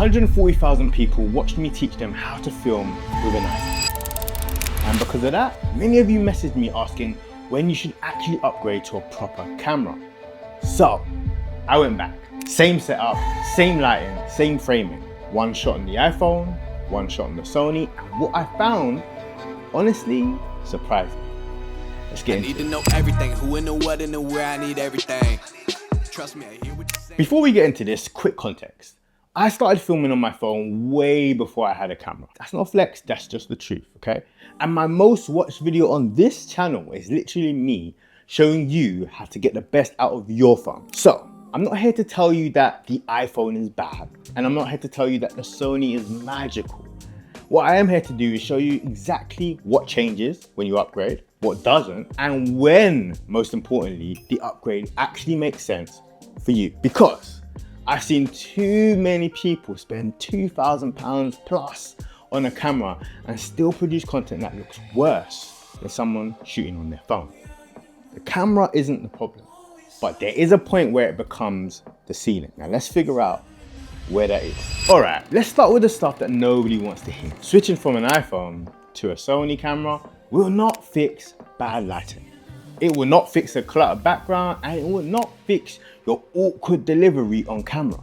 140,000 people watched me teach them how to film with an iPhone. And because of that, many of you messaged me asking when you should actually upgrade to a proper camera. So, I went back. Same setup, same lighting, same framing. One shot on the iPhone, one shot on the Sony, and what I found, honestly, surprised me. Let's get into it. I need to know everything, who and the what and the where, I need everything. Trust me, I hear what you're saying. Before we get into this, quick context. I started filming on my phone way before I had a camera. That's not a flex, that's just the truth, okay? And my most watched video on this channel is literally me showing you how to get the best out of your phone. So, I'm not here to tell you that the iPhone is bad, and I'm not here to tell you that the Sony is magical. What I am here to do is show you exactly what changes when you upgrade, what doesn't, and when, most importantly, the upgrade actually makes sense for you. Because I've seen too many people spend £2,000 plus on a camera and still produce content that looks worse than someone shooting on their phone. The camera isn't the problem, but there is a point where it becomes the ceiling. Now let's figure out where that is. All right, let's start with the stuff that nobody wants to hear. Switching from an iPhone to a Sony camera will not fix bad lighting. It will not fix a cluttered background, and it will not fix your awkward delivery on camera.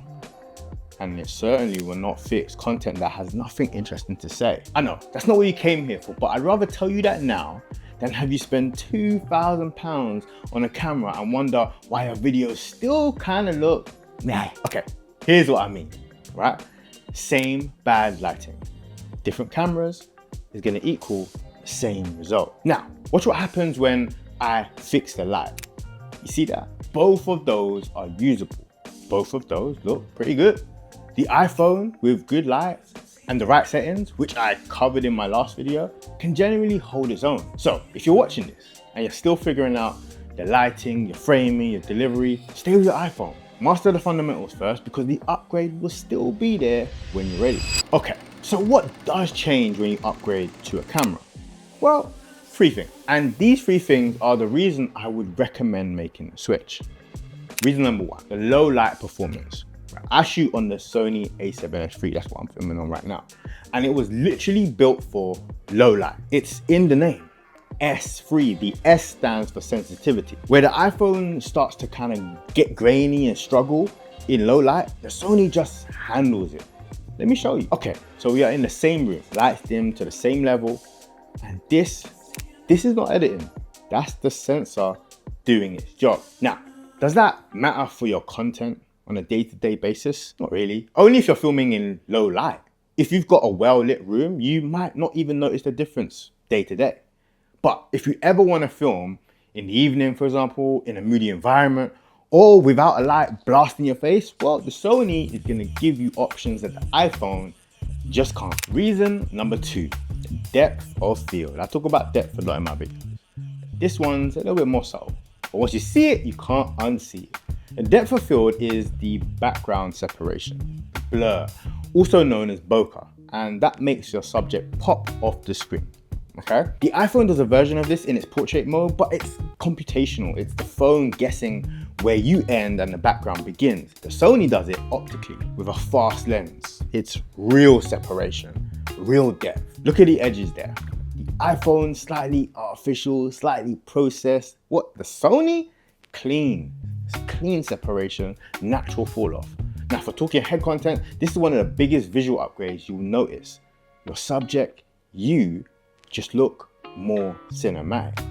And it certainly will not fix content that has nothing interesting to say. I know, that's not what you came here for, but I'd rather tell you that now than have you spend £2,000 on a camera and wonder why your videos still kind of look meh. Okay, here's what I mean, right? Same bad lighting. Different cameras is gonna equal the same result. Now, watch what happens when I fix the light. You see that? Both of those are usable. Both of those look pretty good. The iPhone with good lights and the right settings, which I covered in my last video, can generally hold its own. So if you're watching this and you're still figuring out the lighting, your framing, your delivery, stay with your iPhone. Master the fundamentals first, because the upgrade will still be there when you're ready. Okay, so what does change when you upgrade to a camera? Well, 3 things. And these 3 things are the reason I would recommend making the switch. Reason number 1, the low light performance. I shoot on the Sony a7S III, that's what I'm filming on right now. And it was literally built for low light. It's in the name, S3. The S stands for sensitivity. Where the iPhone starts to kind of get grainy and struggle in low light, the Sony just handles it. Let me show you. Okay, so we are in the same room, lights dim to the same level. And this is not editing. That's the sensor doing its job. Now, does that matter for your content on a day-to-day basis? Not really. Only if you're filming in low light. If you've got a well-lit room, you might not even notice the difference day to day. But if you ever want to film in the evening, for example, in a moody environment, or without a light blasting your face, well, the Sony is going to give you options that the iPhone just can't. Reason number 2, depth of field. I talk about depth a lot in my videos. This one's a little bit more subtle, but once you see it, you can't unsee it. The depth of field is the background separation, blur, also known as bokeh, and that makes your subject pop off the screen. Okay? The iPhone does a version of this in its portrait mode, but it's computational. It's the phone guessing where you end and the background begins. The Sony does it optically with a fast lens. It's real separation, real depth. Look at the edges there. The iPhone, slightly artificial, slightly processed. What? The Sony? Clean. It's clean separation, natural fall off. Now for talking head content, this is one of the biggest visual upgrades you'll notice. Your subject, you, just look more cinematic.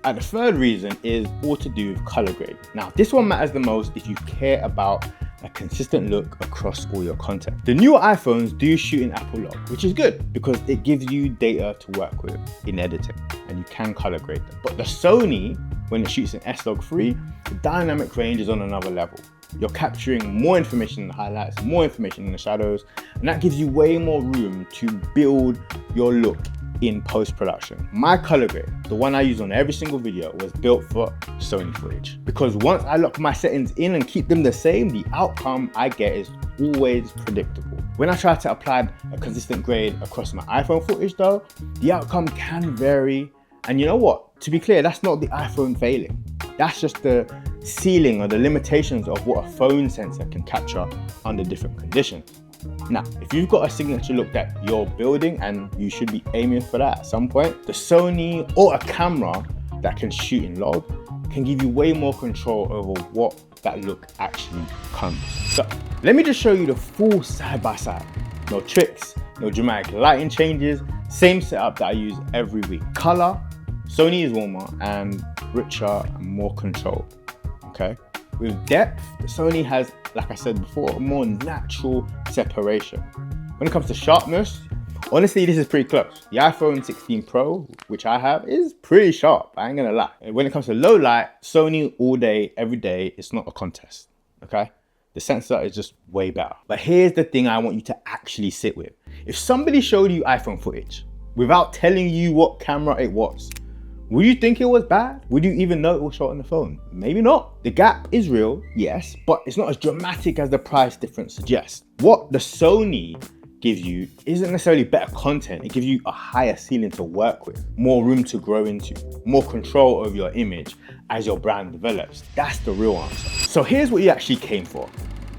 And the 3rd reason is all to do with color grade. Now this one matters the most if you care about a consistent look across all your content. The newer iPhones do shoot in Apple Log, which is good because it gives you data to work with in editing and you can color grade them. But the Sony, when it shoots in S-Log3, the dynamic range is on another level. You're capturing more information in the highlights, more information in the shadows, and that gives you way more room to build your look in post-production. My color grade, the one I use on every single video, was built for Sony footage. Because once I lock my settings in and keep them the same, the outcome I get is always predictable. When I try to apply a consistent grade across my iPhone footage though, the outcome can vary. And you know what? To be clear, that's not the iPhone failing. That's just the ceiling or the limitations of what a phone sensor can capture under different conditions. Now, if you've got a signature look that you're building, and you should be aiming for that at some point, the Sony or a camera that can shoot in log can give you way more control over what that look actually becomes. So let me just show you the full side by side. No tricks, no dramatic lighting changes, same setup that I use every week. Color, Sony is warmer and richer and more controlled, okay? With depth, Sony has, like I said before, a more natural separation. When it comes to sharpness, honestly, this is pretty close. The iPhone 16 Pro, which I have, is pretty sharp, I ain't gonna lie. And when it comes to low light, Sony all day, every day, it's not a contest, okay? The sensor is just way better. But here's the thing I want you to actually sit with. If somebody showed you iPhone footage without telling you what camera it was, would you think it was bad? Would you even know it was shot on the phone? Maybe not. The gap is real, yes, but it's not as dramatic as the price difference suggests. What the Sony gives you isn't necessarily better content, it gives you a higher ceiling to work with, more room to grow into, more control over your image as your brand develops. That's the real answer. So here's what you actually came for.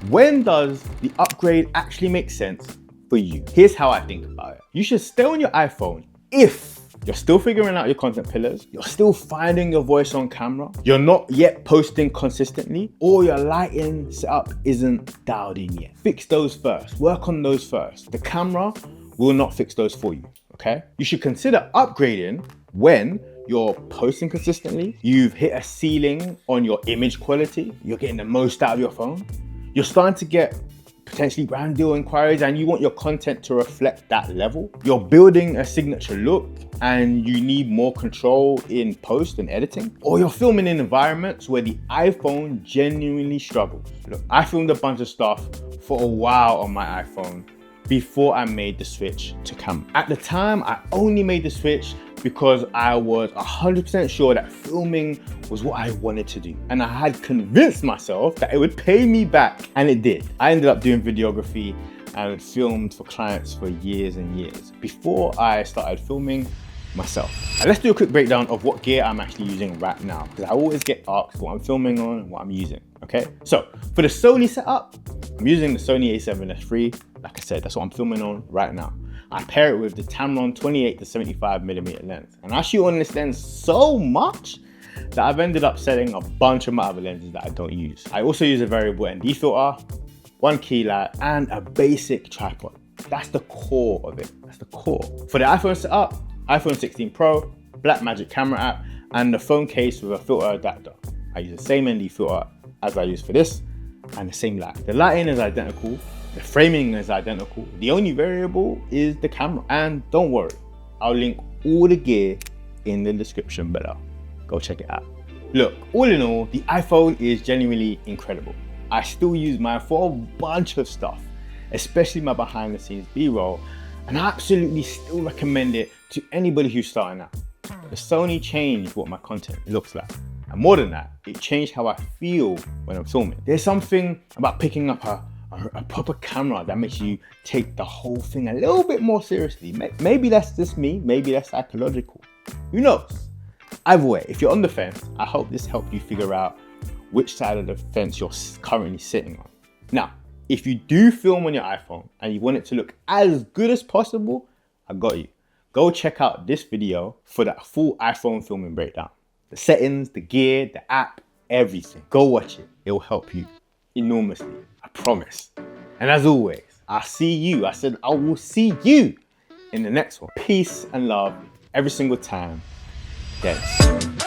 When does the upgrade actually make sense for you? Here's how I think about it. You should stay on your iPhone if you're still figuring out your content pillars, you're still finding your voice on camera, you're not yet posting consistently, or your lighting setup isn't dialed in yet. Fix those first, work on those first. The camera will not fix those for you, okay? You should consider upgrading when you're posting consistently, you've hit a ceiling on your image quality, you're getting the most out of your phone, you're starting to get potentially brand deal inquiries and you want your content to reflect that level. You're building a signature look and you need more control in post and editing, or you're filming in environments where the iPhone genuinely struggles. Look, I filmed a bunch of stuff for a while on my iPhone before I made the switch to camera. At the time, I only made the switch because I was 100% sure that filming was what I wanted to do. And I had convinced myself that it would pay me back, and it did. I ended up doing videography and filmed for clients for years and years before I started filming myself. And let's do a quick breakdown of what gear I'm actually using right now, because I always get asked what I'm filming on and what I'm using, okay? So for the Sony setup, I'm using the Sony a7S III. Like I said, that's what I'm filming on right now. I pair it with the Tamron 28 to 75mm lens. And I shoot on this lens so much that I've ended up setting a bunch of my other lenses that I don't use. I also use a variable ND filter, one key light, and a basic tripod. That's the core of it, that's the core. For the iPhone setup, iPhone 16 Pro, Blackmagic camera app, and the phone case with a filter adapter. I use the same ND filter as I use for this, and the same light. The lighting is identical, the framing is identical. The only variable is the camera. And don't worry, I'll link all the gear in the description below. Go check it out. Look, all in all, the iPhone is genuinely incredible. I still use mine for a bunch of stuff, especially my behind the scenes B-roll, and I absolutely still recommend it to anybody who's starting out. The Sony changed what my content looks like. And more than that, it changed how I feel when I'm filming. There's something about picking up a proper camera that makes you take the whole thing a little bit more seriously. Maybe that's just me, maybe that's psychological. Who knows? Either way, if you're on the fence, I hope this helped you figure out which side of the fence you're currently sitting on. Now, if you do film on your iPhone and you want it to look as good as possible, I got you. Go check out this video for that full iPhone filming breakdown. The settings, the gear, the app, everything. Go watch it. It will help you enormously, I promise. And as always, I'll see you. I said I will see you in the next one. Peace and love every single time. Denz.